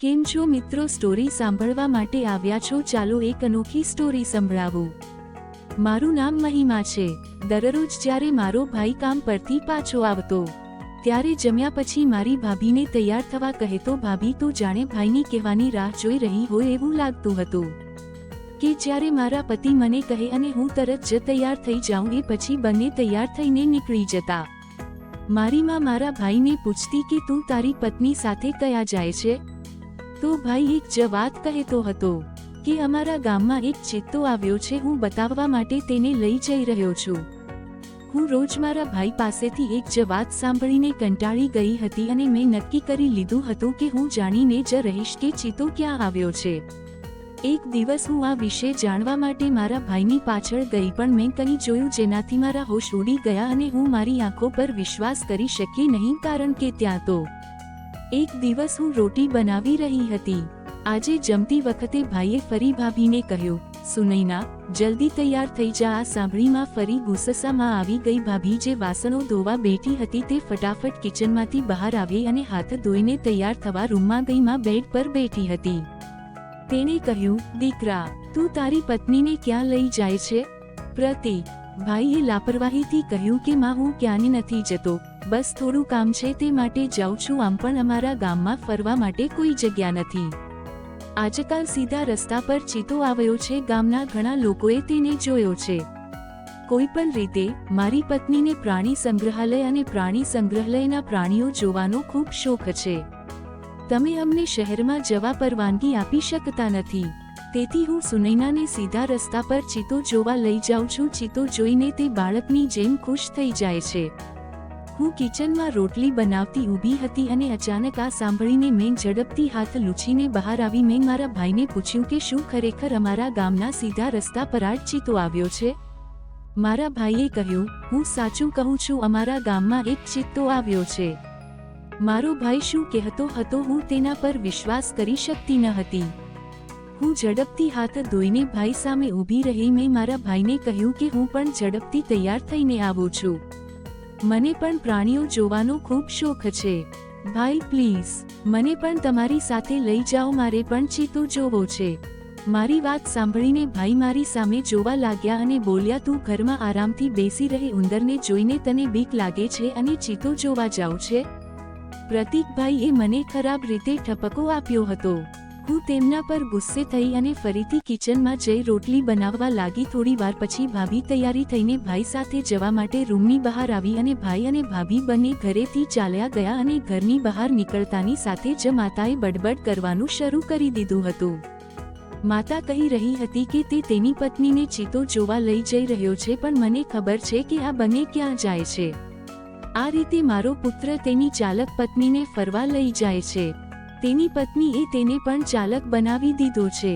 કેમ છો મિત્રો? સ્ટોરી સાંભળવા માટે આવ્યા છો? ચાલો એક અનોખી સ્ટોરી સંભળાવું. મારું નામ મહિમા છે. દરરોજ જ્યારે મારો ભાઈ કામ પરથી પાછો આવતો ત્યારે જમ્યા પછી મારી ભાભીને તૈયાર થવા કહેતો. ભાભી તો જાણે ભાઈની કહેવાની રાહ જોઈ રહી હોય એવું લાગતું હતું કે જ્યારે મારા પતિ મને કહે અને હું તરત જ તૈયાર થઈ જાઉં એ પછી બંને તૈયાર થઈને નીકળી જતા. મારી માં મારા ભાઈને પૂછતી કે તું તારી પત્ની સાથે કયા જાય છે? તો ભાઈ એક જ વાત કહેતો હતો કે અમારા ગામમાં એક ચિત્તો આવ્યો છે, હું બતાવવા માટે તેને લઈ જઈ રહ્યો છું. હું રોજ મારા ભાઈ પાસેથી એક જ વાત સાંભળીને કંટાળી ગઈ હતી અને મેં નક્કી કરી લીધું હતું કે હું જાણીને જ રહીશ કે ચિત્તો ક્યાં આવ્યો છે. એક દિવસ હું આ વિશે જાણવા માટે મારા ભાઈની પાછળ ગઈ, પણ મેં કંઈ જોયું જેનાથી મારા હોશ ઉડી ગયા અને હું મારી આંખો પર વિશ્વાસ કરી શકી નહીં, કારણ કે ત્યાં તો એક દિવસ હું રોટી બનાવી રહી હતી. આજે જમતી વખતે ભાઈએ ફરી ભાભીને કહ્યું, સુનૈના, જલ્દી તૈયાર થઈ જા. આ સાંભળીમાં ફરી ગુસ્સામાં આવી ગઈ. ભાભી જે વાસણો ધોવા બેઠી હતી તે ફટાફટ કિચનમાંથી બહાર આવી અને હાથ ધોઈને તૈયાર થવા રૂમમાં ગઈ. માં બેડ પર બેઠી હતી. તેણે કહ્યું, દીકરા, તું તારી પત્નીને ક્યાં લઈ જાય છે? પ્રતિક. ભાઈએ લાપરવાહીથી કહ્યું કે માં, હું ક્યાંય નથી જતો, બસ થોડું કામ છે તે માટે જાઉં છું. આમ પણ અમારા ગામમાં ફરવા માટે કોઈ જગ્યા નથી. આજકાલ સીધા રસ્તા પર ચિત્તો આવ્યો છે. ગામના ઘણા લોકોએ તેને જોયો છે. કોઈ પણ રીતે મારી પત્નીને પ્રાણી સંગ્રહાલય અને પ્રાણી સંગ્રહાલયના પ્રાણીઓ જોવાનો ખૂબ શોખ છે. તમે અમને શહેરમાં જવા પરવાનગી આપી શકતા નથી, તેથી હું સુનૈનાને સીધા રસ્તા પર ચિત્તો જોવા લઈ જાઉં છું. ચિત્તો જોઈને તે બાળકની જેમ ખુશ થઈ જાય છે. હું કિચનમાં રોટલી બનાવતી ઊભી હતી અને અચાનક આ સાંભળીને મેં ઝડપથી હાથ લૂછીને બહાર આવી. મેં મારા ભાઈને પૂછ્યું કે શું ખરેખર અમારા ગામના સીધા રસ્તા પર જ ચિત્તો આવ્યો છે? મારા ભાઈએ કહ્યું, હું સાચું કહું છું, અમારા ગામમાં એક ચિત્તો આવ્યો છે. મારો ભાઈ શું કહેતો હતો હું તેના પર વિશ્વાસ કરી શકતી ન હતી. હું ઝડપથી હાથ ધોઈને ભાઈ સામે ઊભી રહી. મેં મારા ભાઈને કહ્યું કે હું પણ ઝડપથી તૈયાર થઈને આવું છું. મને પણ પ્રાણીઓ જોવાનો ખૂબ શોખ છે. ભાઈ પ્લીઝ, મને પણ તમારી સાથે લઈ જાઓ, મારે પણ ચિત્તો જોવો છે. મારી વાત સાંભળીને ભાઈ મારી સામે જોવા લાગ્યા અને બોલ્યા, તું ઘરમાં આરામથી બેસી રહે, ઉંદરને જોઈને તને બીક લાગે છે અને ચિત્તો જોવા જાવ છે? પ્રતિકભાઈએ મને ખરાબ રીતે ઠપકો આપ્યો હતો. હું તેમના પર ગુસ્સે થઈ અને ફરીથી કિચનમાં જઈ રોટલી બનાવવા લાગી. થોડી વાર પછી ભાભી તૈયારી થઈને ભાઈ સાથે જવા માટે રૂમની બહાર આવી અને ભાઈ અને ભાભી બંને ઘરેથી ચાલ્યા ગયા અને ઘરની બહાર નીકળતાની સાથે જ માતાએ બડબડ કરવાનું શરૂ કરી દીધું હતું. માતા કહી રહી હતી કે તે તેની પત્નીને ચિત્તો જોવા લઈ જઈ રહ્યો છે, પણ મને ખબર છે કે આ બંને ક્યાં જાય છે. આ રીતે મારો પુત્ર તેની ચાલક પત્નીને ફરવા લઈ જાય છે. તેની પત્નીએ તેને પણ ચાલક બનાવી દીધો છે.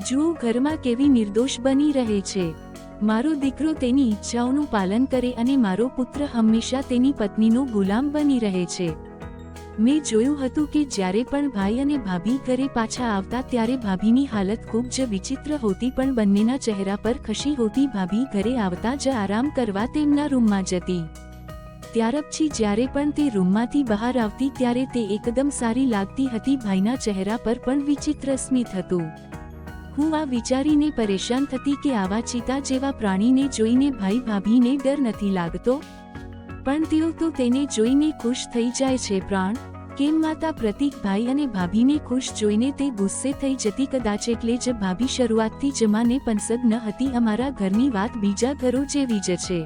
જુઓ ઘરમાં કેવી નિર્દોષ બની રહે છે. મારો દીકરો તેની ઈચ્છાઓનું પાલન કરે અને મારો પુત્ર હંમેશા તેની પત્નીનો ગુલામ બની રહે છે. મેં જોયું હતું કે જ્યારે પણ ભાઈ અને ભાભી ઘરે પાછા આવતા ત્યારે ભાભીની હાલત ખૂબ જ વિચિત્ર હોતી, પણ બંનેના ચહેરા પર ખુશી હોતી. ભાભી ઘરે આવતા જ આરામ કરવા તેમના રૂમમાં જતી. ત્યાર પછી જ્યારે પણ તે રૂમમાંથી બહાર આવતી ત્યારે તે એકદમ સારી લાગતી હતી. ભાઈના ચહેરા પર પણ વિચિત્ર સ્મિત હતું. હું આ વિચારીને પરેશાન થતી કે આવા ચિત્તા જેવા પ્રાણીને જોઈને ભાઈ ભાભીને ડર નથી લાગતો, પણ તેઓ તો તેને જોઈને ખુશ થઈ જાય છે. પ્રાણ કેમ માતા? પ્રતિક ભાઈ અને ભાભીને ખુશ જોઈને તે ગુસ્સે થઈ જતી. કદાચ એટલે જ ભાભી શરૂઆતથી જ મને પસંદ ન હતી. અમારા ઘરની વાત બીજા ઘરો જેવી જ છે.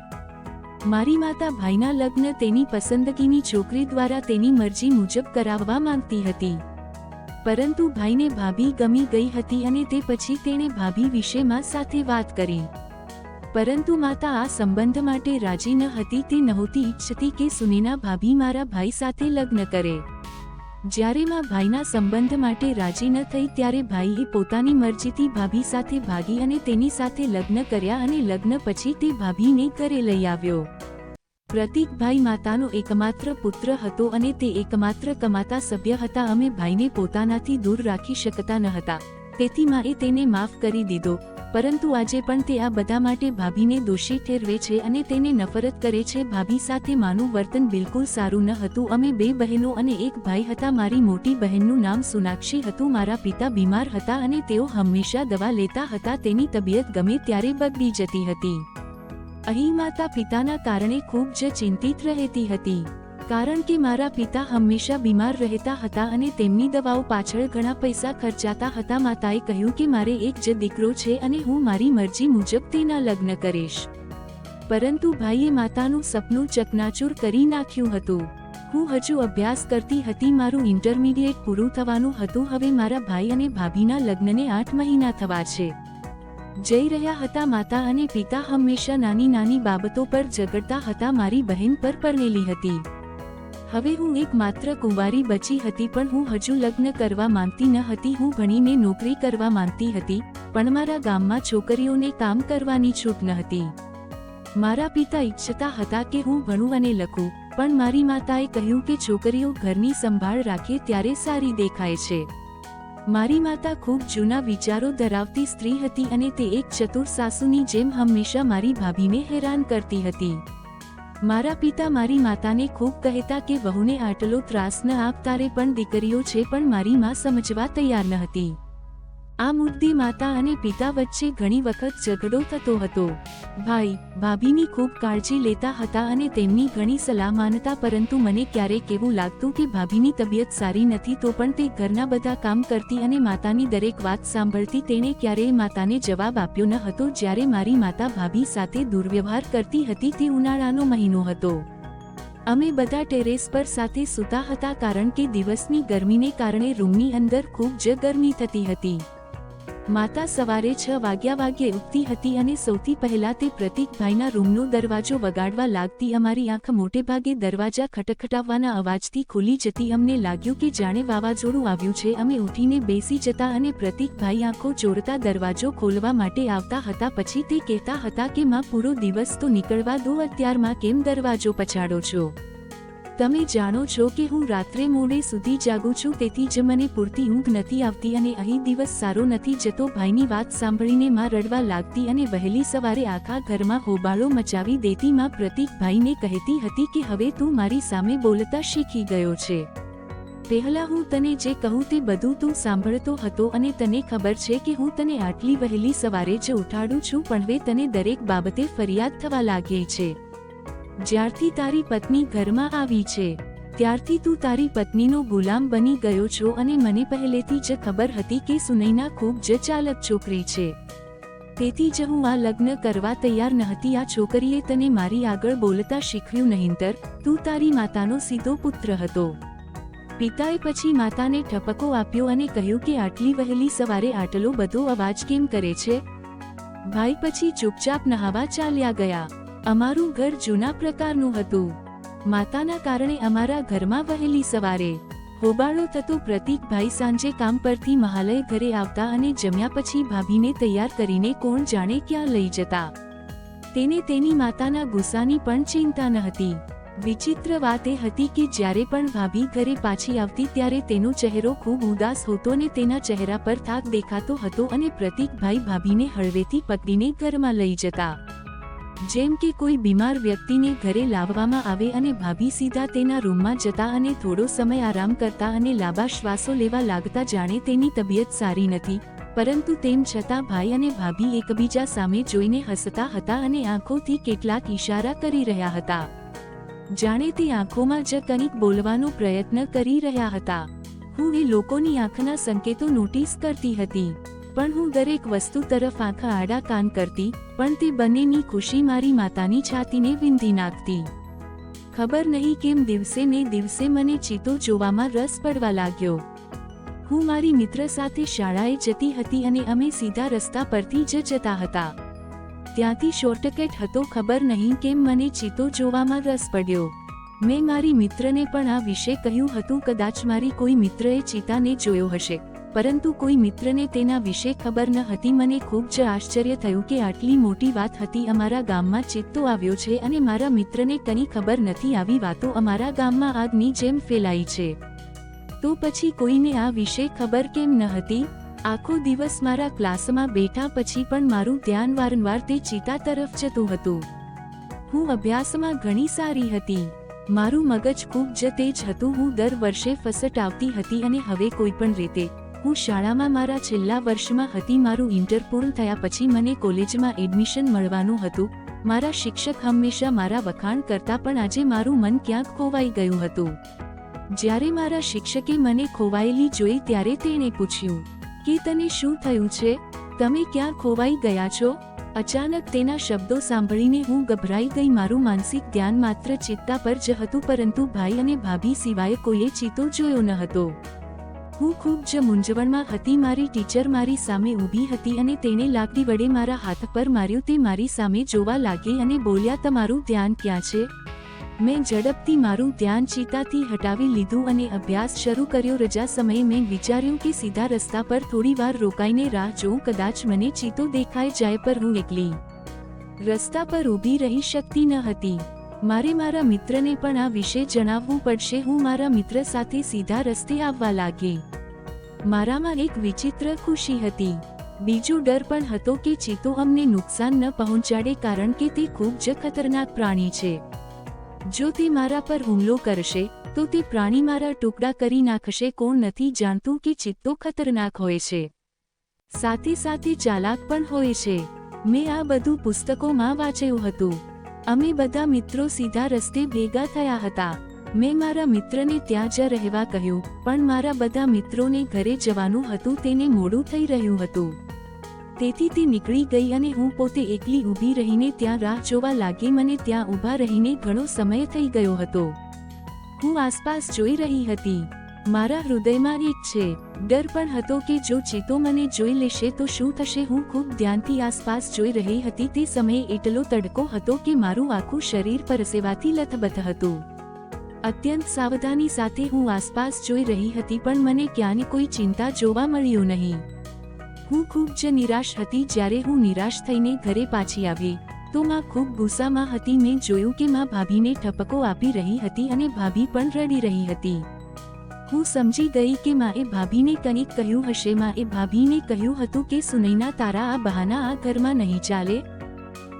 મારી માતા ભાઈના લગ્ન તેની પસંદગીની છોકરી દ્વારા તેની મરજી મુજબ કરાવવા માંગતી હતી, પરંતુ ભાઈને ભાભી ગમી ગઈ હતી અને તે પછી તેણે ભાભી વિશે માં સાથે વાત કરી. પરંતુ માતા આ સંબંધ માટે રાજી ન હતી. તે નહોતી ઈચ્છતી કે સુનૈના ભાભી મારા ભાઈ સાથે લગ્ન કરે. જ્યારે માં ભાઈના સંબંધ માટે રાજી ન થઈ ત્યારે ભાઈએ પોતાની મરજીથી ભાભી સાથે ભાગી અને તેની સાથે લગ્ન કર્યા અને લગ્ન પછી તે ભાભીને ઘરે લઈ આવ્યો. પ્રતિકભાઈ માતાનો એકમાત્ર પુત્ર હતો અને તે એકમાત્ર કમાતા સભ્ય હતા. અમે ભાઈને પોતાનાથી દૂર રાખી શકતા ન હતા, તેથી માએ તેને માફ કરી દીધો. પરંતુ આજે પણ તે આ બધા માટે ભાભીને દોષી ઠેરવે છે અને તેને નફરત કરે છે. ભાભી સાથે માનું વર્તન બિલકુલ સારું ન હતું. અમે 2 બહેનો અને 1 ભાઈ હતા. મારી મોટી બહેનનું નામ સોનાક્ષી હતું. મારા પિતા બીમાર હતા અને તેઓ હંમેશા દવા લેતા હતા. તેની તબિયત ગમે ત્યારે બગડી જતી હતી. અહીં માતા પિતાના કારણે ખૂબ જ ચિંતિત રહેતી હતી, કારણ કે મારા પિતા હંમેશા બીમાર રહેતા હતા અને તેમની દવાઓ પાછળ ઘણા પૈસા ખર્ચાતા હતા. માતાએ કહ્યું કે મારે એક જ દીકરો છે અને હું મારી મરજી મુજબ તેના લગ્ન કરીશ. પરંતુ ભાઈએ માતાનું સપનું ચકનાચૂર કરી નાખ્યું હતું. હું હજુ અભ્યાસ કરતી હતી. મારું ઇન્ટરમીડિયેટ પૂરું થવાનું હતું. હવે મારા ભાઈ અને ભાભીના લગ્નને 8 મહિના થવા છે. જઈ રહ્યા હતા. માતા અને પિતા હંમેશા નાની નાની બાબતો પર ઝઘડતા હતા. મારી બહેન પર પરણેલી હતી. હવે હું એકમાત્ર કુંવારી બચી હતી, પણ હું હજુ લગ્ન કરવા માંગતી ન હતી. હું ભણીને નોકરી કરવા માંગતી હતી, પણ મારા ગામમાં છોકરીઓને કામ કરવાની છૂટ ન હતી. મારા પિતા ઈચ્છતા હતા કે હું ભણું અને લખું, પણ મારી માતાએ કહ્યું કે છોકરીઓ ઘરની સંભાળ રાખે ત્યારે સારી દેખાય છે. મારી માતા ખૂબ જૂના વિચારો ધરાવતી સ્ત્રી હતી અને તે એક ચતુર સાસુની જેમ હંમેશા મારી ભાભીને હેરાન કરતી હતી. મારા પિતા મારી માતાને ખૂબ કહેતા કે વહુને આટલો ત્રાસ ન આપ, તારે પણ દીકરીઓ છે. પણ મારી માં સમજવા તૈયાર ન હતી. આ મુદ્દે માતા અને પિતા વચ્ચે ઘણી વખત ઝઘડો થતો હતો. ભાઈ ભાભીની ખૂબ કાળજી લેતા હતા અને તેમની ઘણી સલાહ માનતા, પરંતુ મને ક્યારેક એવું લાગતું કે ભાભીની તબિયત સારી નથી તો પણ તે ઘરના બધા કામ કરતી અને માતાની દરેક વાત સાંભળતી. તેણે ક્યારેય માતાને જવાબ આપ્યો ન હતો. જ્યારે મારી માતા ભાભી સાથે દુર્વ્યવહાર કરતી હતી તે ઉનાળાનો મહિનો હતો. અમે બધા ટેરેસ પર સાથે સૂતા હતા, કારણ કે દિવસની ગરમીને કારણે રૂમની અંદર ખૂબ જ ગરમી થતી હતી. માતા સવારે 6 વાગ્યે ઉઠતી હતી અને સૌથી પહેલા તે પ્રતીકભાઈના રૂમનો દરવાજો વગાડવા લાગતી. અમારી આંખ મોટેભાગે દરવાજા ખટખટાવવાના અવાજથી ખુલી જતી. અમને લાગ્યું કે જાણે વાવાઝોડું આવ્યું છે. અમે ઉઠીને બેસી જતા અને પ્રતીકભાઈ આંખો ચોરતા દરવાજો ખોલવા માટે આવતા હતા. પછી તે કહેતા હતા કે માં, પૂરો દિવસ તો નીકળવા દો, અત્યારમાં કેમ દરવાજો પછાડો છો? તમે જાણો છો કે હું રાત્રે મોડે સુધી જાગું છું, તેથી જ મને પૂરતી ઊંઘ નથી આવતી અને અહીં દિવસ સારો નથી જતો. ભાઈની વાત સાંભળીને માં રડવા લાગતી અને વહેલી સવારે આખા ઘરમાં હોબાળો મચાવી દેતી. માં પ્રતીકભાઈને કહેતી હતી કે હવે તું મારી સામે બોલતા શીખી ગયો છે. પહેલા હું તને જે કહું તે બધું તું સાંભળતો હતો અને તને ખબર છે કે હું તને આટલી વહેલી સવારે જ ઉઠાડું છું, પણ હવે તને દરેક બાબતે ફરિયાદ થવા લાગી છે. જ્યારથી તારી પત્ની ઘરમાં આવી છે ત્યારથી તું તારી પત્નીનો ગુલામ બની ગયો છો અને મને પહેલેથી જ ખબર હતી કે સુનૈના ખૂબ જ ચાલક છોકરી છે. તેથી જ હું આ લગ્ન કરવા તૈયાર ન હતી. આ છોકરીએ તને મારી આગળ બોલતા શીખવ્યું, નહીંતર તું તારી માતાનો સીધો પુત્ર હતો. પિતાએ પછી માતાને ઠપકો આપ્યો અને કહ્યું કે આટલી વહેલી સવારે આટલો બધો અવાજ કેમ કરે છે? ભાઈ પછી ચૂપચાપ નહાવા ચાલ્યા ગયા. અમારું ઘર જૂના પ્રકારનું હતું. માતાના કારણે અમારા ઘરમાં વહેલી સવારે હોબાળો થતો. પ્રતીકભાઈ સાંજે કામ પરથી મહાલય ઘરે આવતા અને જમ્યા પછી ભાભીને તૈયાર કરીને કોણ જાણે ક્યાં લઈ જતા. તેને તેની માતાના ગુસ્સાની પણ ચિંતા ન હતી. વિચિત્ર વાત એ હતી કે જ્યારે પણ ભાભી ઘરે પાછી આવતી ત્યારે તેનો ચહેરો ખૂબ ઉદાસ હોતો અને તેના ચહેરા પર થાક દેખાતો હતો અને પ્રતીકભાઈ ભાભીને હળવેથી પકડીને ઘરમાં લઈ જતા, જેમ કે કોઈ બીમાર વ્યક્તિને ઘરે લાવવામાં આવે અને ભાભી સીધા તેના રૂમમાં જતા અને થોડો સમય આરામ કરતા અને લાંબા શ્વાસો લેવા લાગતા, જાણે તેની તબિયત સારી નથી. પરંતુ તેમ છતાં ભાઈ અને ભાભી એકબીજા સામે જોઈને હસતા હતા અને આંખોથી કેટલાક ઈશારા કરી રહ્યા હતા, જાણે તે આંખોમાં જ કંઈક બોલવાનો પ્રયત્ન કરી રહ્યા હતા. હું એ લોકોની આંખના સંકેતો નોટિસ કરતી હતી, પણ હું દરેક વસ્તુ તરફ આંખા આડા કાન કરતી, પણ તે બંનેની ખુશી મારી માતાની છાતીને વીંધી નાખતી. ખબર નહીં કેમ દિવસે ને દિવસે મને ચિત્રો જોવામાં રસ પડવા લાગ્યો. હું મારી મિત્ર સાથે શાળાએ જતી હતી અને અમે સીધા રસ્તા પરથી જ જતા હતા. ત્યાંથી શોર્ટકટ હતો. ખબર નહીં કેમ મને ચિત્રો જોવામાં રસ પડ્યો. મેં મારી મિત્રને પણ આ વિશે કહ્યું હતું. કદાચ મારી કોઈ મિત્રએ ચિતાને જોયો હશે, પરંતુ કોઈ મિત્રને તેના વિશે ખબર ન હતી. મને ખૂબ જ આશ્ચર્ય થયું કે આટલી મોટી વાત હતી. અમારા ગામમાં ચિત્તો આવ્યો છે અને મારા મિત્રને કંઈ ખબર નથી. આવી વાતો અમારા ગામમાં આગની જેમ ફેલાઈ છે. તો પછી કોઈને આ વિશે ખબર કેમ ન હતી? આખો દિવસ મારા ક્લાસમાં બેઠા પછી પણ મારું ધ્યાન વારંવાર તે ચિતા તરફ જતું હતું. હું અભ્યાસમાં ઘણી સારી હતી. મારું મગજ ખૂબ જ તેજ હતું. હું દર વર્ષે ફર્સ્ટ આવતી હતી અને હવે કોઈપણ રીતે હું શાળામાં મારા છેલ્લા વર્ષમાં હતી. મારું ઇન્ટર પૂર્ણ થયા પછી મને કોલેજમાં એડમિશન મળવાનું હતું. મારા શિક્ષક હંમેશા મારા વખાણ કરતા પણ આજે મારું મન ક્યાંક ખોવાઈ ગયું હતું. જ્યારે મારા શિક્ષકે મને ખોવાયેલી જોઈ ત્યારે તેણે પૂછ્યું કે તને શું થયું છે? તમે ક્યાં ખોવાઈ ગયા છો? અચાનક તેના શબ્દો સાંભળીને હું ગભરાઈ ગઈ. મારું માનસિક ધ્યાન માત્ર ચિત્તા પર જ હતું, પરંતુ ભાઈ અને ભાભી સિવાય કોઈએ ચિત્તો જોયો ન હતો. હું ખૂબ જ મૂંઝવણમાં હતી. મારી ટીચર મારી સામે ઊભી હતી અને તેણે લાકડી વડે મારા હાથ પર માર્યું. તે મારી સામે જોવા લાગી અને બોલ્યા, તમારું ધ્યાન ક્યાં છે? મેં ઝડપથી મારું ધ્યાન ચિતાથી હટાવી લીધું અને અભ્યાસ શરૂ કર્યો. રજા સમયે મેં વિચાર્યું કે સીધા રસ્તા પર થોડીવાર રોકાઈને રાહ જોઉં. કદાચ મને ચિત્તો દેખાઈ જાય, પર હું એકલી રસ્તા પર ઊભી રહી શકતી ન હતી. મારે મારા મિત્રને પણ આ વિશે જણાવવું પડશે. હું મારા મિત્ર સાથે સીધા રસ્તે આવવા લાગી. મારામાં એક વિચિત્ર ખુશી હતી. બીજો ડર પણ હતો કે ચિત્તો અમને નુકસાન ન પહોંચાડે, કારણ કે તે ખૂબ જ ખતરનાક પ્રાણી છે. જો તે મારા પર હુમલો કરશે તો તે પ્રાણી મારા ટુકડા કરી નાખશે. કોણ નથી જાણતું કે ચિત્તો ખતરનાક હોય છે, સાથે સાથે ચાલાક પણ હોય છે. મેં આ બધું પુસ્તકોમાં વાંચ્યું હતું. અમે બધા મિત્રો સીધા રસ્તે ભેગા થયા હતા. મેં મારા મિત્રને ત્યાં જ રહેવા કહ્યું, પણ મારા બધા મિત્રોને ઘરે જવાનું હતું. તેને મોડું થઈ રહ્યું હતું, તેથી તે નીકળી ગઈ અને હું પોતે એકલી ઊભી રહીને ત્યાં રાહ જોવા લાગી. મને ત્યાં ઊભા રહીને ઘણો સમય થઈ ગયો હતો. હું આસપાસ જોઈ રહી હતી. મારા હૃદયમાં એક ડર પણ હતો કે જો ચિત્તો મને જોઈ લેશે તો શું થશે. હું ખૂબ ધ્યાનથી આસપાસ જોઈ રહી હતી. તે સમયે એટલો તડકો હતો કે મારું આખું શરીર પરસેવાથી લથબથ હતું. અત્યંત સાવધાની સાથે હું આસપાસ જોઈ રહી હતી, પણ મને ક્યાંય કોઈ ચિંતા જોવા મળ્યું નહીં. હું ખૂબ જ નિરાશ હતી. જ્યારે હું નિરાશ થઈને ઘરે પાછી આવી તો માં ખૂબ ગુસ્સામાં હતી. મેં જોયું કે માં ભાભીને ઠપકો આપી રહી હતી અને ભાભી પણ રડી રહી હતી. હું સમજી ગઈ કે માએ ભાભીને કંઈક કહ્યું હશે. માએ ભાભીને કહ્યું હતું કે સુનૈના, તારા આ બહાના આ ઘરમાં નહીં ચાલે.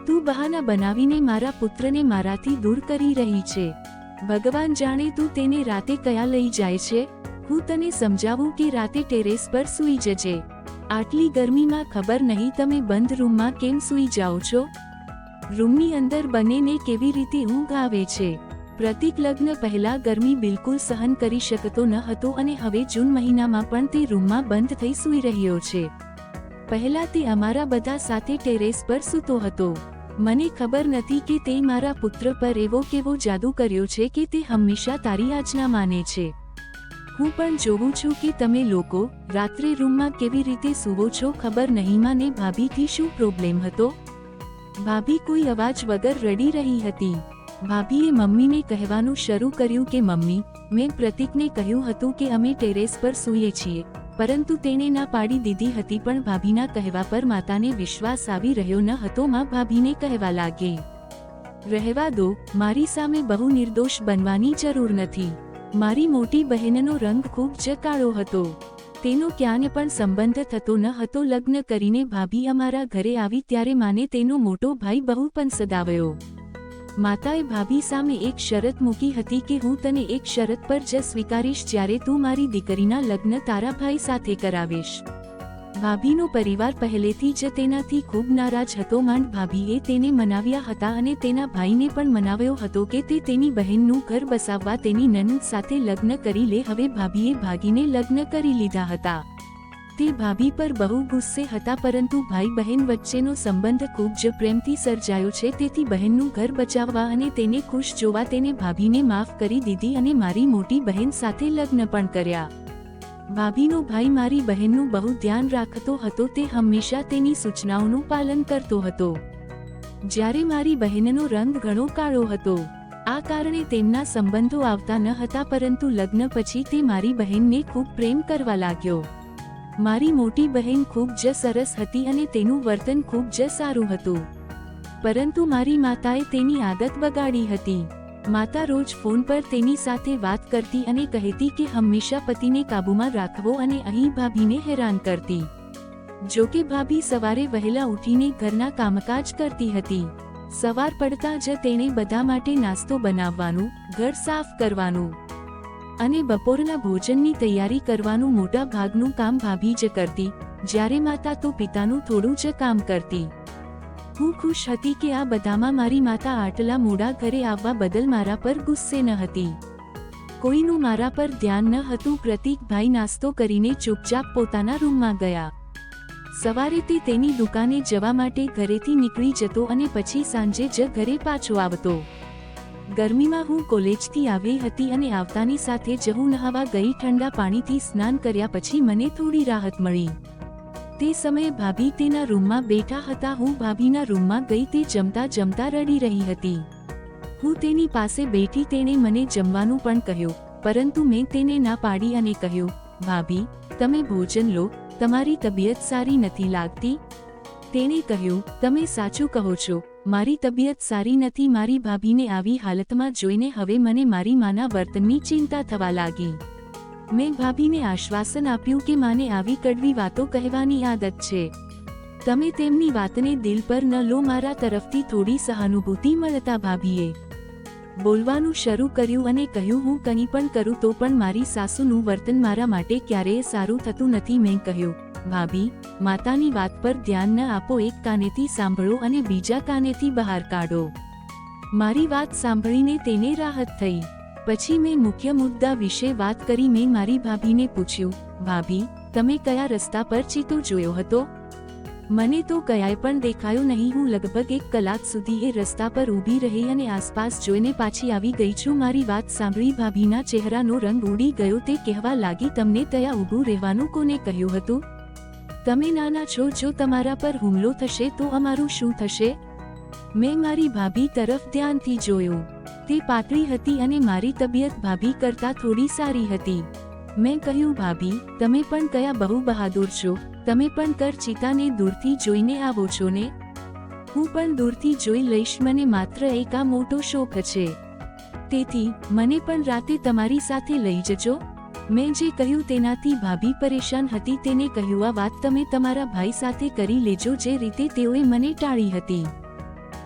તું બહાના બનાવીને મારા પુત્રને મારાથી દૂર કરી રહી છે. ભગવાન જાણે તું તેને રાતે કયા લઈ જાય છે. હું તને સમજાવું કે રાતે ટેરેસ પર સૂઈ જજે. આટલી ગરમીમાં ખબર નહીં તમે બંધ રૂમમાં કેમ સૂઈ જાઓ છો? રૂમની અંદર બંનેને કેવી રીતે ઊંઘ આવે છે. પ્રતિક લગ્ન પહેલા ગરમી બિલકુલ સહન કરી શકતો ન હતો અને હવે જૂન મહિનામાં પણ તે રૂમમાં બંધ થઈ સૂઈ રહ્યો છે. પહેલા તે અમારા બધા સાથે ટેરેસ પર સૂતો હતો. મને ખબર નથી કે તે મારા પુત્ર પર એવો કેવો જાદુ કર્યો છે કે તે હંમેશા તારી આજ્ઞા માને છે. હું પણ જોઉં છું કે તમે લોકો રાત્રે રૂમમાં કેવી રીતે સૂવો છો. ખબર નહીં માને ભાભીથી શું પ્રોબ્લેમ હતો. ભાભી કોઈ અવાજ વગર રડી રહી હતી. ભાભીએ મમ્મીને કહેવાનું શરૂ કર્યું કે મમ્મી, મેં પ્રતિકને કહ્યું હતું કે અમે ટેરેસ પર સૂઈએ છીએ, પરંતુ તેણે ના પાડી દીધી હતી. પણ ભાભીના કહેવા પર માતાને વિશ્વાસ આવી રહ્યો ન હતો. માં ભાભીને કહેવા લાગી, રહેવા દો, મારી સામે બહુ નિર્દોષ બનવાની જરૂર નથી. મારી મોટી બહેનનો રંગ ખૂબ જ કાળો હતો. તેનો ક્યાંય પણ સંબંધ થતો ન હતો. લગ્ન કરીને ભાભી અમારા ઘરે આવી ત્યારે માને તેનો મોટો ભાઈ બહુ પસંદ આવ્યો. માતાએ ભાભી સામે એક શરત મૂકી હતી કે હું તને એક શરત પર જ સ્વીકારીશ, જ્યારે તું મારી દીકરીના લગ્ન તારા ભાઈ સાથે કરાવીશ. ભાભીનો પરિવાર પહેલેથી જ તેનાથી ખૂબ નારાજ હતો. માંડ ભાભીએ તેને મનાવ્યા હતા અને તેના ભાઈને પણ મનાવ્યો હતો કે તે તેની બહેનનું ઘર બસાવવા તેની નણંદ સાથે લગ્ન કરી લે. હવે ભાભીએ ભાગીને લગ્ન કરી લીધા હતા. તે ભાભી પર બહુ ગુસ્સે હતા, પરંતુ ભાઈ બહેન વચ્ચેનો સંબંધ ખૂબ જ પ્રેમથી સર્જાયો છે. તેથી બહેનનું ઘર બચાવવા અને તેને ખુશ જોવા તેને ભાભીને માફ કરી દીધી અને મારી મોટી બહેન સાથે લગ્ન પણ કર્યા. ભાભીનો ભાઈ મારી બહેનનું બહુ ધ્યાન રાખતો હતો. તે હંમેશા તેની સૂચનાઓનું પાલન કરતો હતો. જ્યારે મારી બહેનનો રંગ ઘણો કાળો હતો, આ કારણે તેમના સંબંધો આવતા ન હતા, પરંતુ લગ્ન પછી તે મારી બહેનને ખૂબ પ્રેમ કરવા લાગ્યો. મારી મોટી બહેન ખૂબ જ સરસ હતી અને તેનું વર્તન ખૂબ જ સારું હતું, પરંતુ મારી માતાએ તેની આદત બગાડી હતી. માતા રોજ ફોન પર તેની સાથે વાત કરતી અને કહેતી કે હંમેશા પતિને કાબૂમાં રાખવો અને અહીં ભાભીને હેરાન કરતી. જો કે ભાભી સવારે વહેલા ઉઠીને ઘરના કામકાજ કરતી હતી. સવાર પડતા જ તેણે બધા માટે નાસ્તો બનાવવાનું, ઘર સાફ કરવાનું અને બપોરના ભોજનની તૈયારી કરવાનું મોટા ભાગનું કામ ભાભી જ કરતી, જ્યારે માતા તો પિતાનું થોડું જ કામ કરતી. હું ખુશ હતી કે આ બધામાં મારી માતા આટલા મોડા ઘરે આવવા બદલ મારા પર ગુસ્સે ન હતી. કોઈનું મારા પર ધ્યાન ન હતું. પ્રતીકભાઈ નાસ્તો કરીને ચૂપચાપ પોતાના રૂમમાં ગયા. સવારે તે તેની દુકાને જવા માટે ઘરેથી નીકળી જતો અને પછી સાંજે જ ઘરે પાછો આવતો. ગરમીમાં હું કોલેજથી આવી હતી અને આવતાની સાથે જ હું નહાવા ગઈ. ઠંડા પાણીથી સ્નાન કર્યા પછી મને થોડી રાહત મળી. તે સમયે ભાભી તેના રૂમમાં બેઠા હતા. હું ભાભીના રૂમમાં ગઈ. તે જમતા જમતા રડી રહી હતી. હું તેની પાસે બેઠી. તેણે મને જમવાનું પણ કહ્યું, પરંતુ મેં તેને ના પાડી અને કહ્યું, ભાભી, તમે ભોજન લો, તમારી તબિયત સારી નથી લાગતી? તેણે કહ્યું, તમે સાચું કહો છો, મારી તબિયત સારી નથી. મારી ભાભીને આવી હાલતમાં જોઈને હવે મને મારી માના વર્તનની ચિંતા થવા લાગી. મેં ભાભીને આશ્વાસન આપ્યું કે માને આવી કડવી વાતો કહેવાની આદત છે. તમે તેમની વાતને દિલ પર ન લો. મારા તરફથી થોડી સહાનુભૂતિ મળતા ભાભીએ બોલવાનું શરૂ કર્યું અને કહ્યું, હું કંઈ પણ કરું તો પણ મારી સાસુનું વર્તન મારા માટે ક્યારેય સારું થતું નથી. મેં કહ્યું, ભાભી, માતાની વાત પર ધ્યાન ન આપો. એક કાનેથી સાંભળો અને બીજા કાનેથી બહાર કાઢો. મારી વાત સાંભળીને તેને રાહત થઈ. પછી મેં મુખ્ય મુદ્દા વિશે વાત કરી. મેં મારી ભાભીને પૂછ્યું, ભાભી, તમે કયા રસ્તા પર ચિત્તો જોયો હતો? મને તો ક્યાંય પણ દેખાયો નહીં. હું લગભગ 1 કલાક સુધી એ રસ્તા પર ઊભી રહી અને આસપાસ જોઈને પાછી આવી ગઈ છું. મારી વાત સાંભળી ભાભીના ચહેરાનો રંગ ઉડી ગયો. તે કહેવા લાગી, તમને ત્યાં ઊભું રહેવાનું કોને કહ્યું હતું? તમે નાના છો. જો તમારા પર હુમલો થશે તો અમારું શું થશે? મેં મારી ભાભી તરફ ધ્યાનથી જોયું. તે પાતળી હતી અને મારી તબિયત ભાભી કરતાં થોડી સારી હતી. મેં કહ્યું, ભાભી, તમે પણ કયા બહુ બહાદુર છો. તમે પણ કર ચિતાને દૂરથી જોઈને આવો છો ને? હું પણ દૂરથી જોઈ લઈશ. મને માત્ર એક આ મોટો શોખ છે. તેથી મને પણ રાતે તમારી સાથે લઈ જજો. મેં જે કહ્યું તેનાથી ભાભી પરેશાન હતી. તેને કહ્યું, આ વાત તમે તમારા ભાઈ સાથે કરી લેજો, જે રીતે તેઓએ મને ટાળી હતી.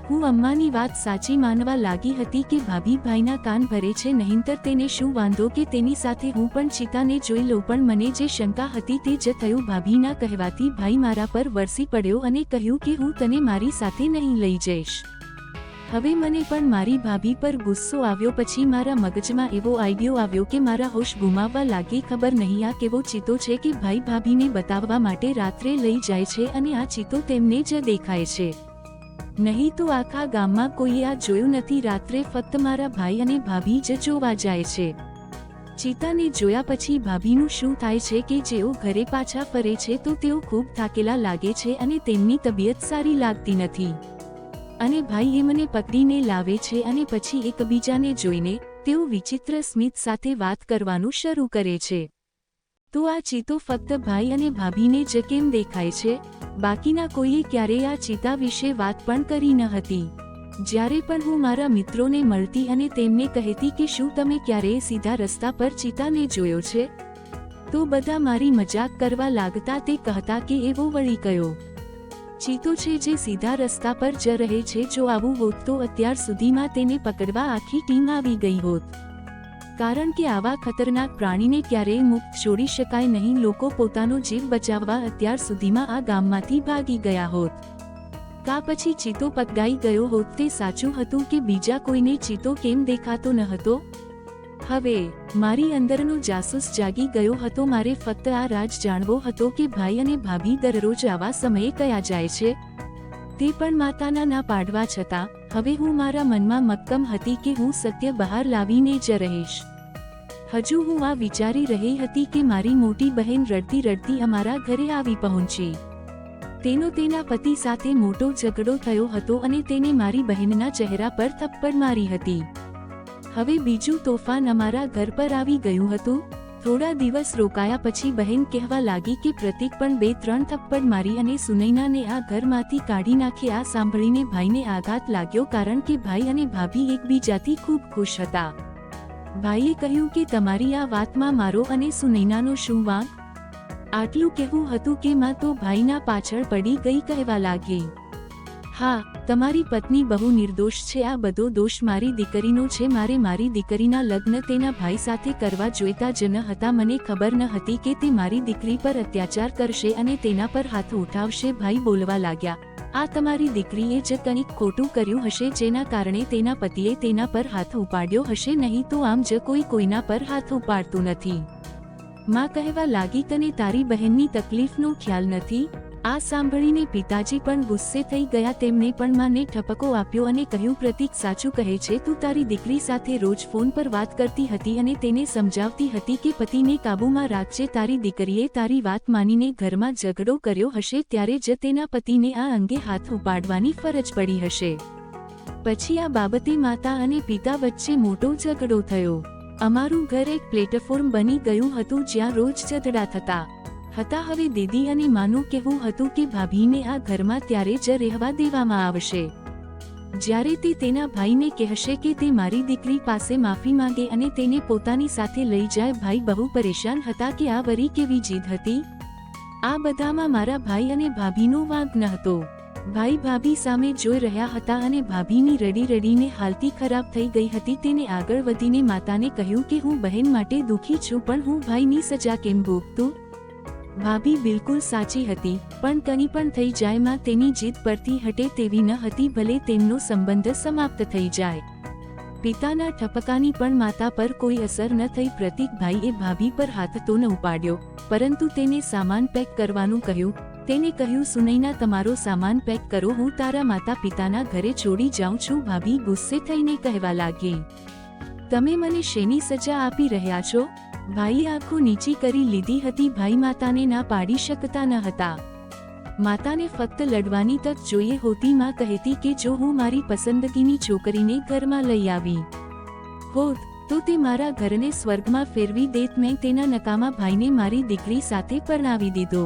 હું અમ્માની વાત સાચી માનવા લાગી હતી કે ભાભી ભાઈના કાન ભરે છે, નહીંતર તેને શું વાંધો કે તેની સાથે હું પણ ચિતાને જોઈ લઉં. પણ મને જે શંકા હતી તે જ થયું. ભાભીના કહેવાથી ભાઈ મારા પર વરસી પડ્યો અને કહ્યું કે હું તને મારી સાથે નહીં લઈ જઈશ. હવે મને પણ મારી ભાભી પર ગુસ્સો આવ્યો. પછી મારા મગજમાં એવો આઈડિયો આવ્યો કે મારા હોશ ગુમાવવા લાગી. ખબર નહીં આ કેવો ચિત્તો છે કે ભાઈ ભાભીને બતાવવા માટે રાત્રે લઈ જાય છે અને આ ચિત્તો તેમને જ દેખાય છે. નહીં તો આખા ગામમાં કોઈએ આ જોયું નથી. રાત્રે ફક્ત મારા ભાઈ અને ભાભી જ જોવા જાય છે. ચિતાને જોયા પછી ભાભીનું શું થાય છે કે જેઓ ઘરે પાછા ફરે છે તો તેઓ ખૂબ થાકેલા લાગે છે અને તેમની તબિયત સારી લાગતી નથી. અને ભાઈ મને પકડીને લાવે છે અને પછી એકબીજાને જોઈને તેઓ વિચિત્ર સ્મિત સાથે વાત કરવાનું શરૂ કરે છે. તો આ ચિત્તો ફક્ત ભાઈ અને ભાભીને જ કેમ દેખાય છે? બાકીના કોઈએ ક્યારેય આ ચિતા વિશે વાત પણ કરી ન હતી. જ્યારે પણ હું મારા મિત્રોને મળતી અને તેમને કહેતી કે શું તમે ક્યારેય સીધા રસ્તા પર ચિતાને જોયો છે, તો બધા મારી મજાક કરવા લાગતા. તે કહેતા કે એવો વળી કયો ચિત્તો છે જે સીધા રસ્તા પર જ રહે છે? જો આવું હોત તો અત્યાર સુધીમાં તેને પકડવા આખી ટીમ આવી ગઈ હોત. કારણ કે આવા ખતરનાક પ્રાણીને ક્યારેય મુક્ત છોડી શકાય નહીં. લોકો પોતાનો જીવ બચાવવા અત્યાર સુધીમાં આ ગામમાંથી ભાગી ગયા હોત. કા પછી ચિત્તો પકડાઈ ગયો હોત. તે સાચું હતું કે બીજા કોઈને ચિત્તો કેમ દેખાતો ન હતો? હવે મારી અંદરનો જાસૂસ જાગી ગયો હતો. મારે ફક્ત આ રાજ જાણવો હતો કે ભાઈ અને ભાભી દરરોજ આવા સમયે કયા જાય છે. તે પણ માતાના ના પાડવા છતાં હવે હું મારા મનમાં મક્કમ હતી કે હું સત્ય બહાર લાવીને જ રહીશ. હજુ હું આ વિચારી રહી હતી કે મારી મોટી બહેન રડતી રડતી અમારા ઘરે આવી પહોંચી. તેનો તેના પતિ સાથે મોટો ઝઘડો થયો હતો અને તેને મારી બહેનના ચહેરા પર થપ્પડ મારી હતી. હવે બીજું તોફાન અમારા ઘર પર આવી ગયું હતું. થોડા દિવસ રોકાયા પછી બહેન કહેવા લાગી કે પ્રતીક પણ 2-3 થપ્પડ મારી અને સુનૈનાને આ ઘરમાંથી કાઢી નાખે. આ સાંભળીને ભાઈને આઘાત લાગ્યો, કારણ કે ભાઈ અને ભાભી એકબીજાથી ખૂબ ખુશ હતા. ભાઈએ કહ્યું કે તમારી આ વાતમાં મારો અને સુનૈનાનો શું વાંક? આટલું કહેવું હતું કે માં તો ભાઈના પાછળ પડી ગઈ કહેવા લાગી, હા, તમારી પત્ની બહુ નિર્દોષ છે, આ બધો દોષ મારી દીકરીનો છે, મારે મારી દીકરીના લગ્ન તેના ભાઈ સાથે કરવા જોઈતા જ ન હતા, મને ખબર ન હતી કે તે મારી દીકરી પર અત્યાચાર કરશે અને તેના પર હાથ ઉઠાવશે. ભાઈ બોલવા લાગ્યા, આ તમારી દીકરીએ જ કંઈક ખોટું કર્યું હશે જેના કારણે તેના પતિએ તેના પર હાથ ઉપાડ્યો હશે, નહીં તો આમ જ કોઈ કોઈના પર હાથ ઉપાડતું નથી. માં કહેવા લાગી, તને તારી બહેનની તકલીફનો ખ્યાલ નથી? આ સાંભળીને પિતાજી પણ ગુસ્સે થઈ ગયા. તેમણે પણ માને ઠપકો આપ્યો અને કહ્યું, પ્રતીક સાચું કહે છે, તું તારી દીકરી સાથે રોજ ફોન પર વાત કરતી હતી અને તેને સમજાવતી હતી કે પતિને કાબૂમાં રાખજે. તારી દીકરીએ તારી વાત માનીને ઘરમાં ઝઘડો કર્યો હશે, ત્યારે જ તેના પતિને આ અંગે હાથ ઉપાડવાની ફરજ પડી હશે. પછી આ બાબતે માતા અને પિતા વચ્ચે મોટો ઝઘડો થયો. અમારું ઘર એક પ્લેટફોર્મ બની ગયું હતું જ્યાં રોજ ઝઘડા થતા હતા. હવે દીદી અને માનું કહેવું હતું કે ભાભીને આ ઘરમાં ત્યારે જ રહેવા દેવામાં આવશે જ્યારે તે તેના ભાઈને કહેશે કે તે મારી દીકરી પાસે માફી માંગે અને તેને પોતાની સાથે લઈ જાય. ભાઈ બહુ પરેશાન હતા કે આ વરી કેવી જીદ હતી. આ બધામાં મારા ભાઈ અને ભાભીનો વાંક ન હતો. ભાઈ ભાભી સામે જોઈ રહ્યા હતા અને ભાભીની રડી રડીને હાલતી ખરાબ થઈ ગઈ હતી. તેને આગળ વધીને માતાને કહ્યું કે હું બહેન માટે દુઃખી છું, પણ હું ભાઈની સજા કેમ ભોગતું? ભાભી બિલકુલ સાચી હતી, પણ કંઈ પણ થઈ જાય માં તેની જીદ પરથી હટે તેવી ન હતી, ભલે તેમનો સંબંધ સમાપ્ત થઈ જાય. પિતાના ઠપકાની પણ માતા પર કોઈ અસર ન થઈ. પ્રતીકભાઈએ ભાભી પર હાથ તો ન ઉપાડ્યો, પરંતુ તેને સામાન પેક કરવાનું કહ્યું. તેને કહ્યું, સુનૈના, તમારો સામાન પેક કરો, હું તારા માતા પિતાના ઘરે છોડી જાઉં છું. ભાભી ગુસ્સે થઈને કહેવા લાગી, તમે મને શેની સજા આપી રહ્યા છો? ભાઈએ આંખો નીચી કરી લીધી હતી. ભાઈ માતાને ના પાડી શકતા ન હતા. માતાને ફક્ત લડવાની તક જોઈએ હોતી. માં કહેતી કે જો હું મારી પસંદગીની છોકરીને ઘરમાં લઈ આવી હોત તો તે મારા ઘરને સ્વર્ગમાં ફેરવી દેત. મેં તેના નકામા ભાઈને મારી દીકરી સાથે પરણાવી દીધો.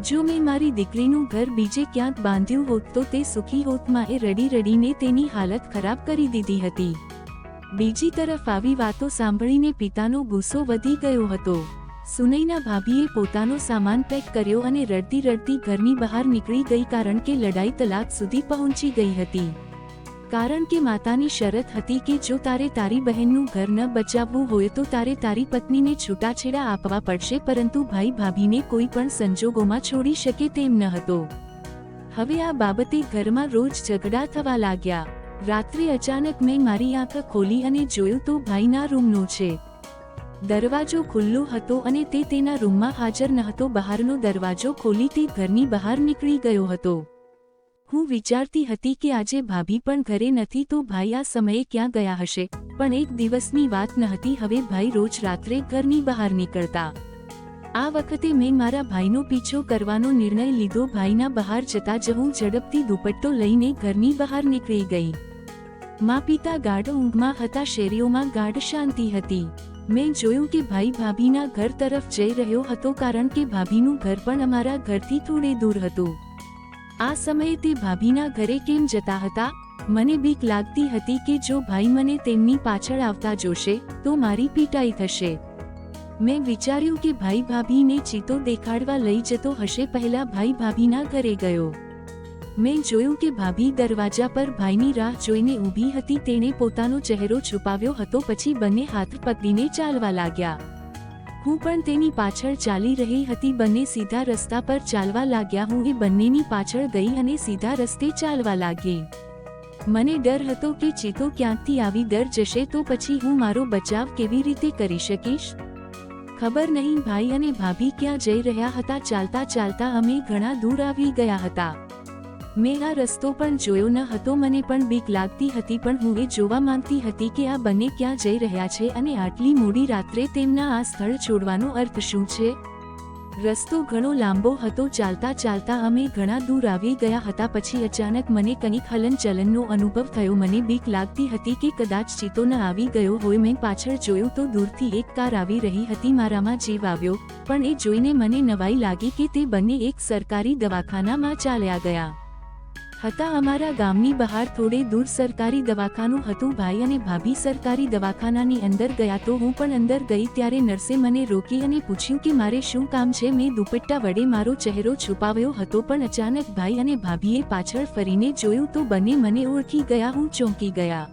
જો મેં મારી દીકરીનું ઘર બીજે ક્યાંક બાંધ્યું હોત તો તે સુખી હોત. માએ રડી રડીને તેની હાલત ખરાબ કરી દીધી હતી. બીજી તરફ આવી વાતો સાંભળીને પિતાનો ગુસ્સો વધી ગયો હતો. સુનૈના ભાભીએ પોતાનો સામાન પેક કર્યો અને રડતી રડતી ઘરની બહાર નીકળી ગઈ, કારણ કે લડાઈ તલાક સુધી પહોંચી ગઈ હતી. કારણ કે માતાની શરત હતી કે જો તારે તારી બહેનનું ઘર ન બચાવવું હોય તો તારે તારી પત્નીને છૂટાછેડા આપવા પડશે, પરંતુ ભાઈ ભાભીને કોઈ પણ સંજોગોમાં છોડી શકે તેમ ન હતો. હવે આ બાબતે ઘરમાં રોજ ઝઘડા થવા લાગ્યા. રાત્રે અચાનક મેં મારી આંખ ખોલી અને જોયું તો ભાઈના રૂમનો છે. દરવાજો ખુલ્લો હતો અને તે તેના રૂમમાં હાજર ન હતો. બહારનો દરવાજો ખોલી તે ઘરની બહાર નીકળી ગયો હતો. હું વિચારતી હતી કે આજે ભાભી પણ ઘરે નથી તો ભાઈ આ સમયે ક્યાં ગયા હશે, પણ એક દિવસની વાત ન હતી. હવે ભાઈ રોજ રાત્રે ઘરની બહાર નીકળતા. આ વખતે મેં મારા ભાઈનો પીછો કરવાનો નિર્ણય લીધો. ભાઈના બહાર જતા જ હું ઝડપથી દુપટ્ટો લઈને ઘરની બહાર નીકળી ગઈ. મા પિતા ગાઢ ઊંઘમાં હતા. શેરીઓમાં ગાઢ શાંતિ હતી. મેં જોયું કે ભાઈ ભાભીના ઘર તરફ જઈ રહ્યો હતો, કારણ કે ભાભીનું ઘર પણ અમારા ઘરથી થોડે દૂર હતું. આ સમયે તે ભાભીના ઘરે કેમ જતા હતા? મને બીક લાગતી હતી કે જો ભાઈ મને તેમની પાછળ આવતા જોશે તો મારી પીટાઈ થશે. મેં વિચાર્યું કે ભાઈ ભાભીને ચીતો દેખાડવા લઈ જતો હશે. પહેલા ભાઈ ભાભીના ઘરે ગયો. મેં જોયું કે ભાભી દરવાજા પર ભાઈની રાહ જોઈને ઊભી હતી. તેણે પોતાનો ચહેરો છુપાવ્યો હતો. પછી બંને હાથ પકડીને ચાલવા લાગ્યા. હું પણ તેની પાછળ ચાલી રહી હતી. બંને સીધા રસ્તા પર ચાલવા લાગ્યા. હું એ બંનેની પાછળ ગઈ અને સીધા રસ્તે ચાલવા લાગી. મને ડર હતો કે ચીતો ક્યાંકથી આવી ડર જશે તો પછી હું મારો બચાવ કેવી રીતે કરી શકીશ? ખબર નહીં ભાઈ અને ભાભી ક્યાં જઈ રહ્યા હતા. ચાલતા ચાલતા અમે ઘણા દૂર આવી ગયા હતા. મેં આ રસ્તો પણ જોયો ન હતો. મને પણ બીક લાગતી હતી, પણ હું એ જોવા માંગતી હતી કે આ બંને ક્યાં જઈ રહ્યા છે અને આટલી મોડી રાત્રે તેમના આ સ્થળ છોડવાનો અર્થ શું છે? રસ્તો ઘણો લાંબો હતો. ચાલતા ચાલતા અમે ઘણા દૂર આવી ગયા હતા. પછી અચાનક મને કંઈક હલનચલનનો અનુભવ થયો. મને બીક લાગતી હતી કે કદાચ ચીતો ન આવી ગયો હોય. મેં પાછળ જોયું તો દૂરથી એક કાર આવી રહી હતી. મારામાં જીવ આવ્યો, પણ એ જોઈને મને નવાઈ લાગી કે તે બંને એક સરકારી દવાખાનામાં ચાલ્યા ગયા હતા અમારા ગામની બહાર થોડે દૂર સરકારી દવાખાનું હતું. ભાઈ અને ભાભી સરકારી દવાખાનાની અંદર ગયા તો હું પણ અંદર ગઈ ત્યારે નર્સે મને રોકી અને પૂછ્યું કે મારે શું કામ છે. મેં દુપટ્ટા વડે મારો ચહેરો છુપાવ્યો હતો પણ અચાનક ભાઈ અને ભાભીએ પાછળ ફરીને જોયું તો બંને મને ઓળખી ગયા. હું ચોંકી ગયા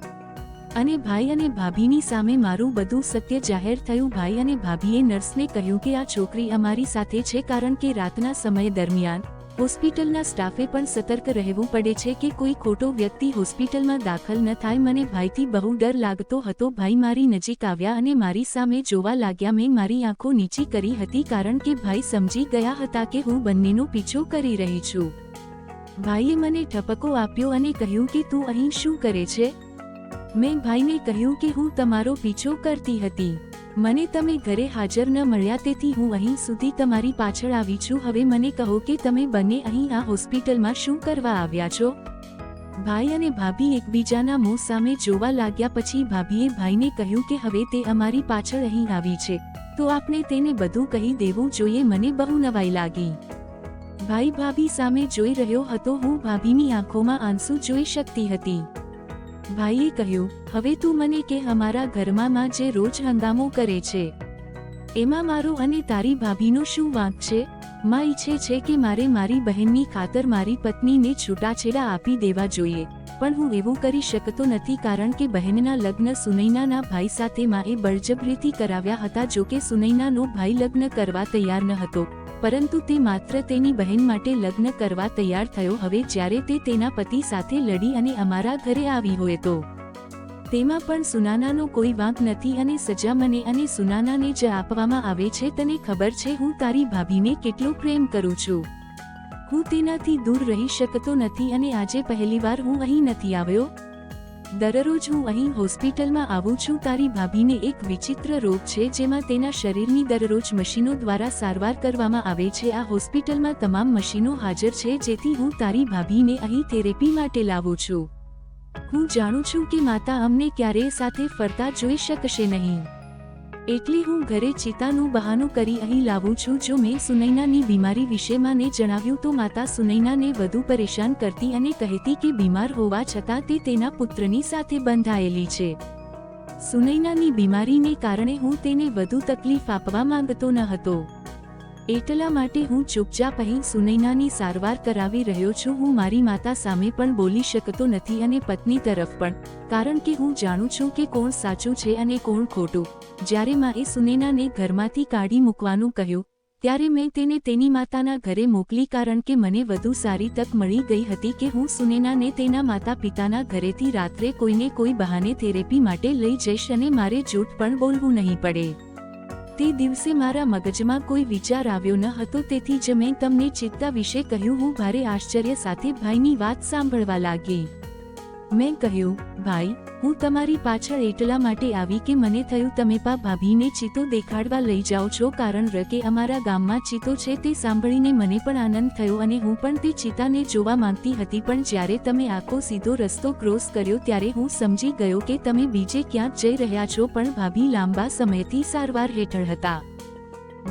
અને ભાઈ અને ભાભીની સામે મારું બધું સત્ય જાહેર થયું. ભાઈ અને ભાભીએ નર્સને કહ્યું કે આ છોકરી અમારી સાથે છે કારણ કે રાતના સમય દરમિયાન હોસ્પિટલના સ્ટાફે પણ સતર્ક રહેવું પડે છે કે કોઈ ખોટો વ્યક્તિ હોસ્પિટલમાં દાખલ ન થાય. મને ભાઈથી બહુ ડર લાગતો હતો. ભાઈ મારી નજીક આવ્યા અને મારી સામે જોવા લાગ્યા. મેં મારી આંખો નીચી કરી હતી કારણ કે ભાઈ સમજી ગયા હતા કે હું બંનેનો પીછો કરી રહી છું. ભાઈએ મને ઠપકો આપ્યો અને કહ્યું કે તું અહીં શું કરે છે? મેં ભાઈને કહ્યું કે હું તમારો પીછો કરતી હતી. મને તમે ઘરે હાજર ન મળ્યા તેથી હું અહીં સુધી તમારી પાછળ આવી છું. હવે મને કહો કે તમે બંને અહીં આ હોસ્પિટલમાં શું કરવા આવ્યા છો? ભાઈ અને ભાભી એકબીજાના મોં સામે જોવા લાગ્યા. પછી ભાભીએ ભાઈને કહ્યું કે હવે તે અમારી પાછળ અહીં આવી છે તો આપણે તેને બધું કહી દેવું જોઈએ. મને બહુ નવાઈ લાગી. ભાઈ ભાભી સામે જોઈ રહ્યો હતો. હું ભાભીની આંખોમાં આંસુ જોઈ શકતી હતી. ભાઈએ કહ્યું, હવે તું મને કે અમારા ઘરમાં માં જે રોજ હંગામો કરે છે એમાં મારો અને તારી ભાભીનો શું વાંક છે? માં ઈચ્છે છે કે મારે મારી બહેનની ખાતર મારી પત્નીને છૂટાછેડા આપી દેવા જોઈએ પણ હું એવું કરી શકતો નથી કારણ કે બહેનના લગ્ન સુનૈનાના ભાઈ સાથે માએ બળજબરીથી કરાવ્યા હતા. જોકે સુનૈનાનો ભાઈ લગ્ન કરવા તૈયાર ન હતો પરંતુ તે માત્ર તેની બહેન માટે લગ્ન કરવા તૈયાર થયો. હવે જ્યારે તે તેના પતિ સાથે લડી અને અમારા ઘરે આવી હોય તો તેમાં પણ સુનાનાનો કોઈ વાંક નથી અને સજા મને અને સુનાનાને જ આપવામાં આવે છે. તને ખબર છે હું તારી ભાભીને કેટલો પ્રેમ કરું છું. હું તેનાથી દૂર રહી શકતો નથી અને આજે પહેલીવાર હું અહીં નથી આવ્યો. દરરોજ હું અહીં હોસ્પિટલમાં આવું છું. તારી ભાભીને એક વિચિત્ર રોગ છે જેમાં તેના શરીરની દરરોજ મશીનો દ્વારા સારવાર કરવામાં આવે છે. આ હોસ્પિટલમાં તમામ મશીનો હાજર છે જેથી હું તારી ભાભીને અહીં થેરેપી માટે લાવું છું. હું જાણું છું કે માતા અમને ક્યારેય સાથે ફરતા જોઈ શકશે નહીં એટલે હું ઘરે ચિતાનું બહાનું કરી અહીં લાવું છું. જો મેં સુનૈનાની બીમારી વિશે માને જણાવ્યું તો માતા સુનૈનાને વધુ પરેશાન કરતી અને કહેતી કે બીમાર હોવા છતાં તે તેના પુત્રની સાથે બંધાયેલી છે. સુનૈનાની બીમારીને કારણે હું તેને વધુ તકલીફ આપવા માંગતો ન હતો એટલા માટે હું ચૂપચાપ અહીં સુનૈનાની સારવાર કરાવી રહ્યો છું. હું મારી માતા સામે પણ બોલી શકતો નથી અને પત્ની તરફ પણ કારણ કે હું જાણું છું કે કોણ સાચું છે અને કોણ ખોટું. જ્યારે માએ સુનૈનાને ઘરમાંથી કાઢી મૂકવાનું કહ્યું ત્યારે મેં તેને તેની માતાના ઘરે મોકલી કારણ કે મને વધુ સારી તક મળી ગઈ હતી કે હું સુનૈનાને તેના માતા પિતાના ઘરેથી રાત્રે કોઈને કોઈ બહાને થેરેપી માટે લઈ જઈશ અને મારે જૂઠ પણ બોલવું નહીં પડે. તે દિવસે મારા મગજમાં કોઈ વિચાર આવ્યો ન હતો તેથી જ મેં તમને ચિત્તા વિશે કહ્યું. હું ભારે આશ્ચર્ય સાથે ભાઈની વાત સાંભળવા લાગી. મેં કહ્યું, ભાઈ હું તમારી પાછળ એટલા માટે આવી કે મને થયું તમે ભાભીને ચિતો દેખાડવા લઈ જાઓ છો કારણ કે અમારા ગામમાં ચિતો છે. તે સાંભળીને મને પણ આનંદ થયો અને હું પણ તે ચિતાને જોવા માંગતી હતી પણ જ્યારે તમે આખો સીધો રસ્તો ક્રોસ કર્યો ત્યારે હું સમજી ગયો કે તમે બીજે ક્યાંક જઈ રહ્યા છો. પણ ભાભી લાંબા સમયથી સારવાર હેઠળ હતા.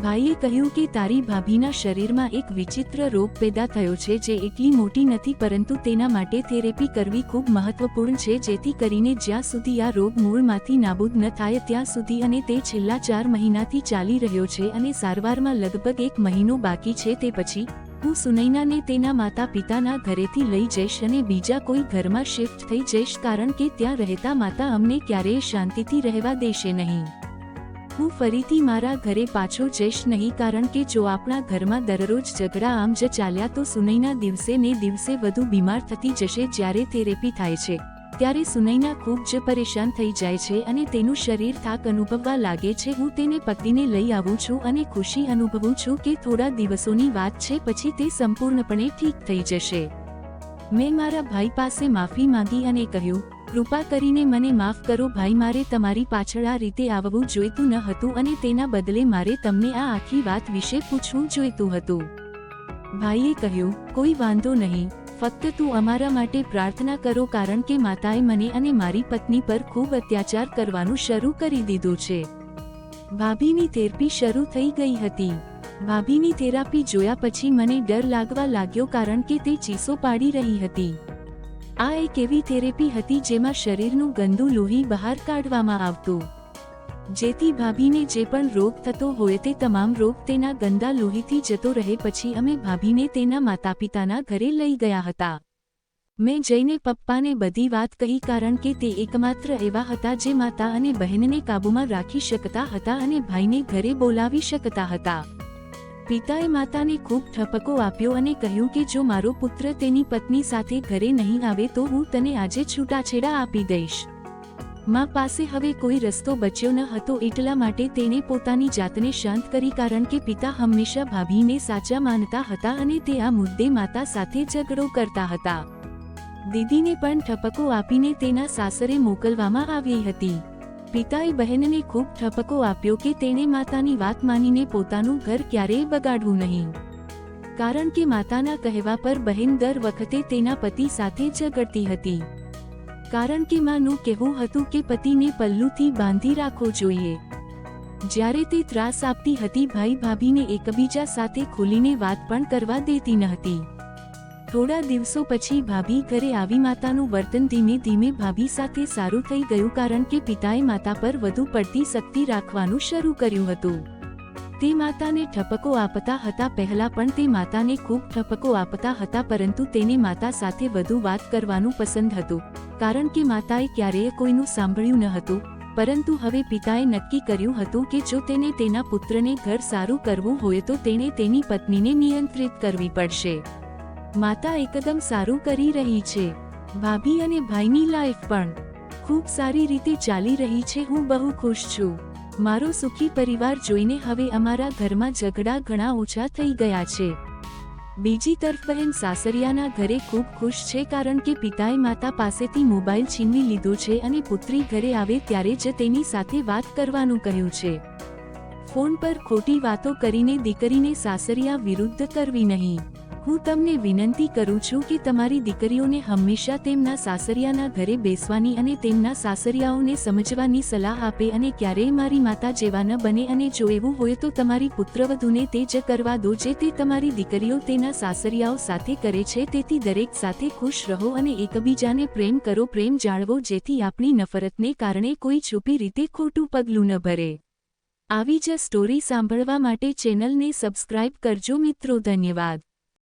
ભાઈએ કહ્યું કે તારી ભાભીના શરીરમાં એક વિચિત્ર રોગ પેદા થયો છે જે એટલી મોટી નથી પરંતુ તેના માટે થેરેપી કરવી ખૂબ મહત્વપૂર્ણ છે જેથી કરીને જ્યાં સુધી આ રોગ મૂળમાંથી નાબૂદ ન થાય ત્યાં સુધી અને તે છેલ્લા 4 મહિનાથી ચાલી રહ્યો છે અને સારવારમાં લગભગ 1 મહિનો બાકી છે. તે પછી હું સુનૈનાને તેના માતા પિતાના ઘરેથી લઈ જઈશ અને બીજા કોઈ ઘરમાં શિફ્ટ થઈ જઈશ કારણ કે ત્યાં રહેતા માતા અમને ક્યારેય શાંતિથી રહેવા દેશે નહીં. હું ફરીથી મારા ઘરે પાછો જઈશ નહીં કારણ કે જો આપણા ઘરમાં દરરોજ ઝઘડા આમ જ ચાલ્યા તો સુનૈના દિવસે ને દિવસે વધુ બીમાર થતી જશે. જ્યારે થેરેપી થાય છે ત્યારે સુનૈના ખૂબ જ પરેશાન થઈ જાય છે અને તેનું શરીર થાક અનુભવવા લાગે છે. હું તેને પકડીને લઈ આવું છું અને ખુશી અનુભવું છું કે થોડા દિવસોની વાત છે પછી તે સંપૂર્ણપણે ઠીક થઈ જશે. મેં મારા ભાઈ પાસે માફી માંગી અને કહ્યું, કૃપા કરીને મને માફ કરો ભાઈ, મારે તમારી પાછળ આ રીતે આવવું જોઈતું ન હતું અને તેના બદલે મારે તમને આ આખી વાત વિશે પૂછવું જોઈતું હતું. ભાઈએ કહ્યું, કોઈ વાંધો નહીં, ફક્ત તું અમારા માટે પ્રાર્થના કરો કારણ કે માતાએ મને અને મારી પત્ની પર ખૂબ અત્યાચાર કરવાનું શરૂ કરી દીધું છે. ભાભીની થેરપી શરૂ થઈ ગઈ હતી. ભાભીની થેરાપી જોયા પછી મને ડર લાગવા લાગ્યો કારણ કે તે ચીસો પાડી રહી હતી. આ એક એવી થેરેપી હતી જેમાં શરીરનું ગંદુ લોહી બહાર કાઢવામાં આવતું, જેથી ભાભીને જે પણ રોગ થતો હોય તે તમામ રોગ તેના ગંદા લોહીથી જતો રહે. પછી અમે ભાભીને તેના માતાપિતાના ઘરે લઈ ગયા હતા. મેં જઈને પપ્પાને બધી વાત કહી, કારણ કે તે એકમાત્ર એવા હતા જે માતા અને બહેનને કાબૂમાં રાખી શકતા હતા અને ભાઈને ઘરે બોલાવી શકતા હતા. પિતાએ માતાને ખૂબ ઠપકો આપ્યો અને કહ્યું કે જો મારો પુત્ર તેની પત્ની સાથે ઘરે નહીં આવે તો હું તને આજે છૂટાછેડા આપી દઈશ. મા પાસે હવે કોઈ રસ્તો બચ્યો ન હતો, એટલા માટે તેણે પોતાની જાતને શાંત કરી, કારણ કે પિતા હંમેશા ભાભીને સાચા માનતા હતા અને તે આ મુદ્દે માતા સાથે ઝઘડો કરતા હતા. દીદીને પણ ઠપકો આપીને તેના સાસરે મોકલવામાં આવી હતી. પિતાએ બહેનને ખૂબ ઠપકો આપ્યો કે તેણે માતાની વાત માનીને પોતાનું ઘર ક્યારેય બગાડવું નહીં, કારણ કે માતાના કહેવા પર બહેન દર વખતે તેના પતિ સાથે ઝઘડતી હતી, કારણ કે માનું કહેવું હતું કે પતિને પલ્લુથી બાંધી રાખવો જોઈએ. જ્યારે તે ત્રાસ આપતી હતી, ભાઈ ભાભીને એકબીજા સાથે ખુલીને વાત પણ કરવા દેતી ન હતી. થોડા દિવસો પછી ભાભી ઘરે આવી. માતાનું વર્તન ધીમે ધીમે ભાભી સાથે સારું થઈ ગયું, કારણ કે પિતાએ માતા પર વધુ પડતી શક્તિ રાખવાનું શરૂ કર્યું હતું. તે માતાને ઠપકો આપતા હતા. પહેલા પણ તે માતાને ખૂબ ઠપકો આપતા હતા, પરંતુ તેને માતા સાથે વધુ વાત કરવાનું પસંદ હતું, કારણ કે માતાએ ક્યારેય કોઈનું સાંભળ્યું ન હતું. પરંતુ હવે પિતાએ નક્કી કર્યું હતું કે જો તેને તેના પુત્રને ઘર સારું કરવું હોય તો તેણે તેની પત્નીને નિયંત્રિત કરવી પડશે. માતા એકદમ સારું કરી રહી છે. ભાભી અને ભાઈની લાઈફ પણ ખૂબ સારી રીતે ચાલી રહી છે. હું બહુ ખુશ છું. મારો સુખી પરિવાર જોઈને હવે અમારા ઘરમાં ઝઘડા ઘણા ઓછા થઈ ગયા છે. બીજી તરફ બહેન સાસરિયાના ઘરે ખૂબ ખુશ છે, કારણ કે પિતાએ માતા પાસેથી મોબાઈલ છીનવી લીધો છે અને પુત્રી ઘરે આવે ત્યારે જ તેની સાથે વાત કરવાનું કહ્યું છે. ફોન પર ખોટી વાતો કરીને દીકરીને સાસરિયા વિરુદ્ધ કરવી નહીં. હું તમને વિનંતી કરું છું કે તમારી દીકરીઓને હંમેશા તેમના સાસરિયાના ઘરે બેસવાની અને તેમના સાસરિયાઓને સમજવાની સલાહ આપે અને ક્યારેય મારી માતા જેવા ન બને. અને જો એવું હોય તો તમારી પુત્રવધૂને તે જ કરવા દો જે તે તમારી દીકરીઓ તેના સાસરિયાઓ સાથે કરે છે. તેથી દરેક સાથે ખુશ રહો અને એકબીજાને પ્રેમ કરો, પ્રેમ જાળવો, જેથી આપણી નફરતને કારણે કોઈ છુપી રીતે ખોટું પગલું ન ભરે. આવી જ સ્ટોરી સાંભળવા માટે ચેનલને સબસ્ક્રાઇબ કરજો મિત્રો. ધન્યવાદ.